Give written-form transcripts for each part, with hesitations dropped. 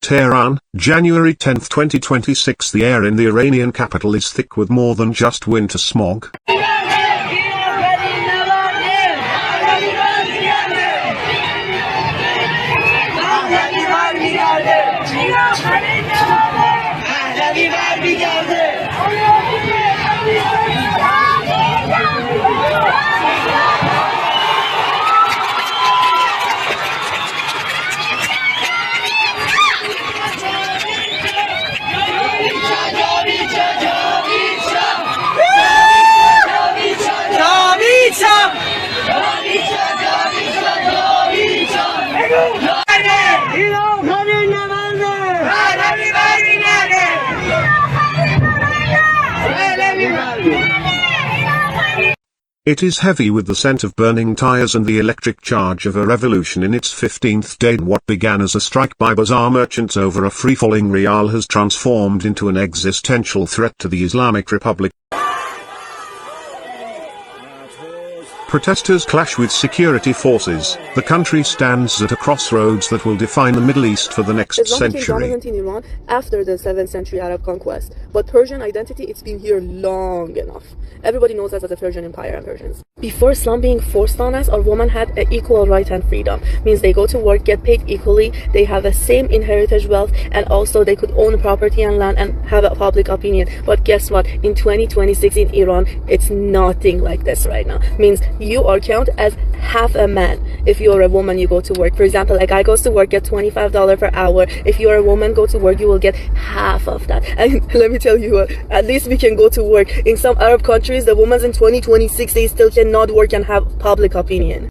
Tehran, January 10, 2026. The air in the Iranian capital is thick with more than just winter smog. It is heavy with the scent of burning tires and the electric charge of a revolution in its 15th day. What began as a strike by bazaar merchants over a free-falling rial has transformed into an existential threat to the Islamic Republic. Protesters clash with security forces. The country stands at a crossroads that will define the Middle East for the next Islam became century. dominant in Iran after the 7th century Arab conquest, but Persian identity, it's been here long enough. Everybody knows us as the Persian Empire and Persians. Before Islam being forced on us, our women had an equal right and freedom. Means they go to work, get paid equally, they have the same inherited wealth, and also they could own property and land and have a public opinion. But guess what? In 2026 in Iran, it's nothing like this right now. Means you are counted as half a man. If you're a woman, you go to work. For example, a guy goes to work, get $25 per hour. If you're a woman, go to work, you will get half of that. And let me tell you, at least we can go to work. In some Arab countries, the women in 2026, they still cannot work and have public opinion.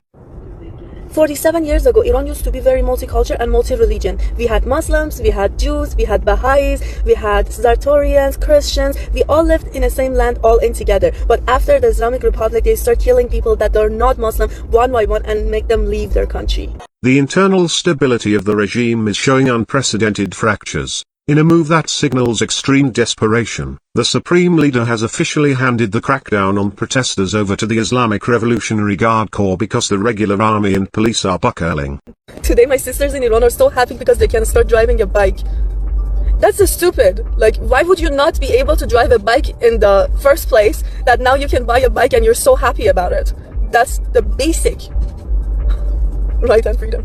47 years ago, Iran used to be very multicultural and multi-religion. We had Muslims, we had Jews, we had Baha'is, we had Zartorians, Christians. We all lived in the same land, all in together. But after the Islamic Republic, they start killing people that are not Muslim one by one and make them leave their country. The internal stability of the regime is showing unprecedented fractures. In a move that signals extreme desperation, the Supreme Leader has officially handed the crackdown on protesters over to the Islamic Revolutionary Guard Corps because the regular army and police are buckling. Today my sisters in Iran are so happy because they can start driving a bike. That's so stupid. Like, why would you not be able to drive a bike in the first place that now you can buy a bike and you're so happy about it? That's the basic right and freedom.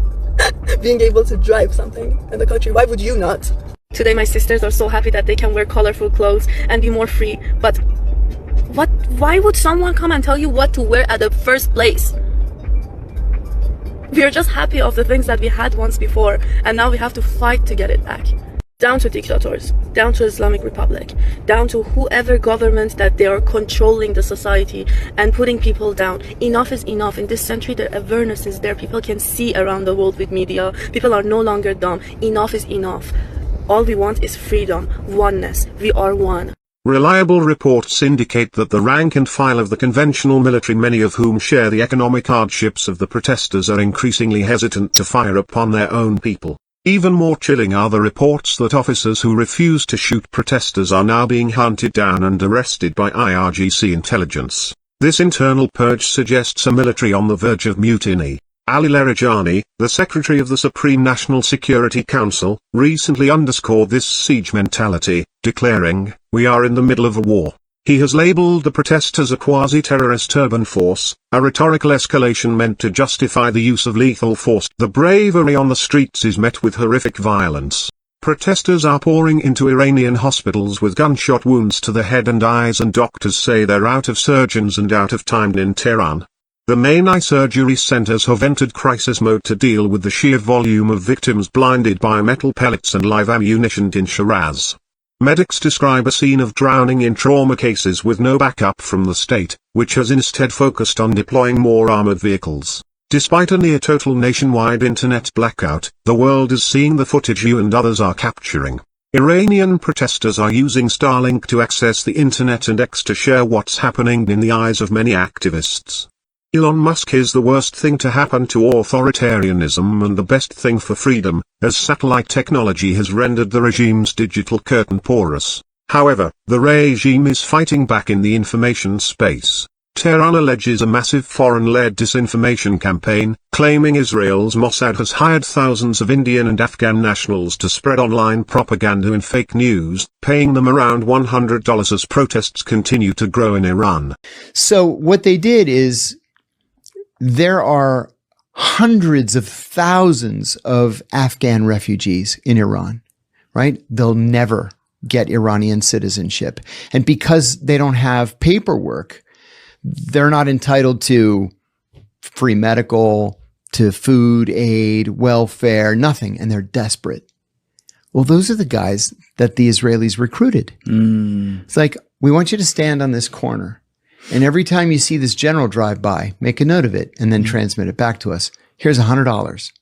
Being able to drive something in the country. Why would you not? Today my sisters are so happy that they can wear colorful clothes and be more free. But why would someone come and tell you what to wear at the first place? We are just happy of the things that we had once before, and now we have to fight to get it back. Down to dictators, down to Islamic Republic, down to whoever government that they are controlling the society and putting people down. Enough is enough. In this century, the awareness is there. People can see around the world with media. People are no longer dumb. Enough is enough. All we want is freedom, oneness. We are one. Reliable reports indicate that the rank and file of the conventional military, many of whom share the economic hardships of the protesters, are increasingly hesitant to fire upon their own people. Even more chilling are the reports that officers who refuse to shoot protesters are now being hunted down and arrested by IRGC intelligence. This internal purge suggests a military on the verge of mutiny. Ali Larijani, the Secretary of the Supreme National Security Council, recently underscored this siege mentality, declaring, "We are in the middle of a war." He has labeled the protesters a quasi-terrorist urban force, a rhetorical escalation meant to justify the use of lethal force. The bravery on the streets is met with horrific violence. Protesters are pouring into Iranian hospitals with gunshot wounds to the head and eyes, and doctors say they're out of surgeons and out of time in Tehran. The main eye surgery centers have entered crisis mode to deal with the sheer volume of victims blinded by metal pellets and live ammunition in Shiraz. Medics describe a scene of drowning in trauma cases with no backup from the state, which has instead focused on deploying more armored vehicles. Despite a near-total nationwide internet blackout, the world is seeing the footage you and others are capturing. Iranian protesters are using Starlink to access the internet and X to share what's happening in the eyes of many activists. Elon Musk is the worst thing to happen to authoritarianism and the best thing for freedom, as satellite technology has rendered the regime's digital curtain porous. However, the regime is fighting back in the information space. Tehran alleges a massive foreign-led disinformation campaign, claiming Israel's Mossad has hired thousands of Indian and Afghan nationals to spread online propaganda and fake news, paying them around $100 as protests continue to grow in Iran. So what they did is there are hundreds of thousands of Afghan refugees in Iran, right? They'll never get Iranian citizenship. And because they don't have paperwork, they're not entitled to free medical, to food aid, welfare, nothing. And they're desperate. Well, those are the guys that the Israelis recruited. It's like, we want you to stand on this corner. And every time you see this general drive by, make a note of it and then transmit it back to us. Here's $100.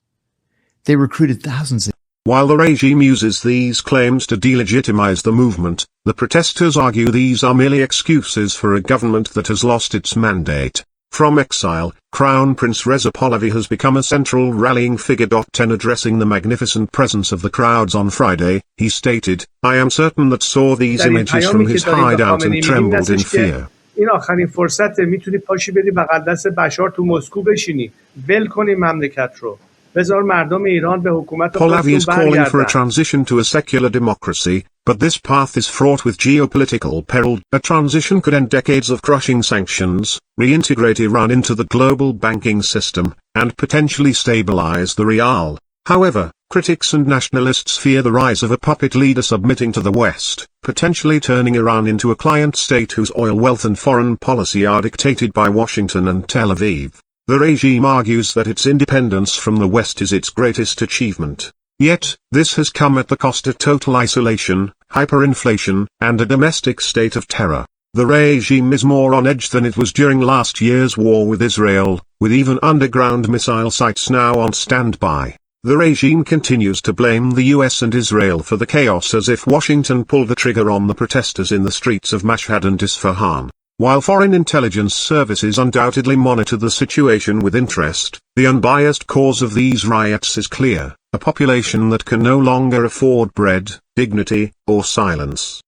They recruited thousands. While the regime uses these claims to delegitimize the movement, the protesters argue these are merely excuses for a government that has lost its mandate. From exile, Crown Prince Reza Pahlavi has become a central rallying figure. 10 Addressing the magnificent presence of the crowds on Friday, he stated, "I am certain that saw these images from his hideout and trembled in fear." این آخرین فرصته. میتونی پاشی بری بغل دست بشار تو مسکو بشینی، ول کنی مملکت رو. بذار مردم ایران به حکومت Pahlavi is calling for a برگردن. transition to a secular democracy, but this path is fraught with geopolitical peril. A transition could end decades of crushing sanctions, reintegrate Iran into the global banking system, and potentially stabilize the rial. However, critics and nationalists fear the rise of a puppet leader submitting to the West, potentially turning Iran into a client state whose oil wealth and foreign policy are dictated by Washington and Tel Aviv. The regime argues that its independence from the West is its greatest achievement. Yet, this has come at the cost of total isolation, hyperinflation, and a domestic state of terror. The regime is more on edge than it was during last year's war with Israel, with even underground missile sites now on standby. The regime continues to blame the US and Israel for the chaos as if Washington pulled the trigger on the protesters in the streets of Mashhad and Isfahan. While foreign intelligence services undoubtedly monitor the situation with interest, the unbiased cause of these riots is clear: a population that can no longer afford bread, dignity, or silence.